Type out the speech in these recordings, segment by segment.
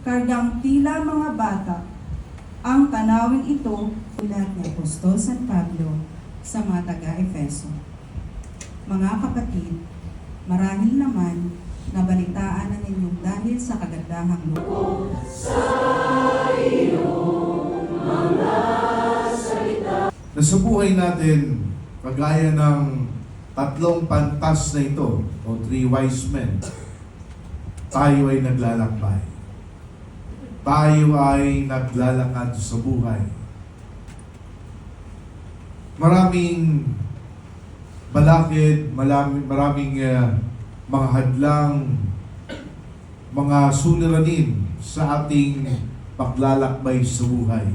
kargang tila mga bata. Ang tanawin ito, ulat ni Apostol San Pablo sa mga taga-Efeso. Mga kapatid, marahil naman nabalitaan na ninyong dahil sa kagandahang loob na sa buhay natin, kagaya ng tatlong pantas na ito, o three wise men, tayo ay naglalakbay. Tayo ay naglalakad sa buhay. Maraming balakid, maraming mga hadlang, mga suliranin sa ating paglalakbay sa buhay.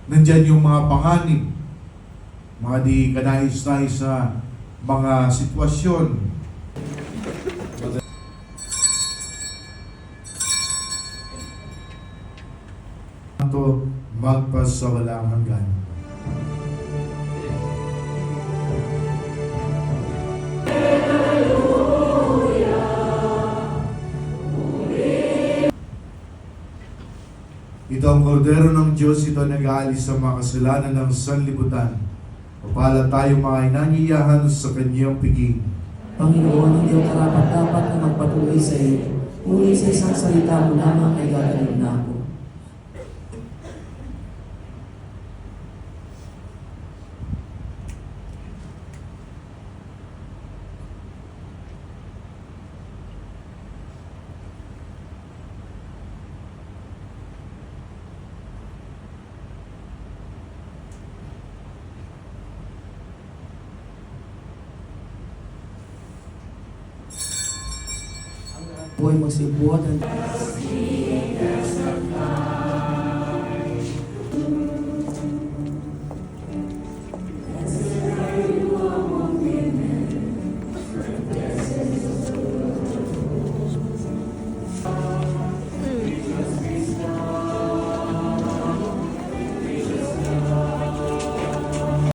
Nandyan yung mga panganib, mga di kanais-nais na mga sitwasyon. Ito magpas sa walang hanggan. Ito ang kordero ng Diyos, ito nag-aalis sa mga kasalanan ng sanlibutan. Mapalad tayo mga inangiyahan sa kanyang piging. Panginoon, hindi ang karapat-dapat na magpatuloy sa iyo. Ngunit sa isang salita mo lamang ay gagaling na ako. Buhay magsibuhat ng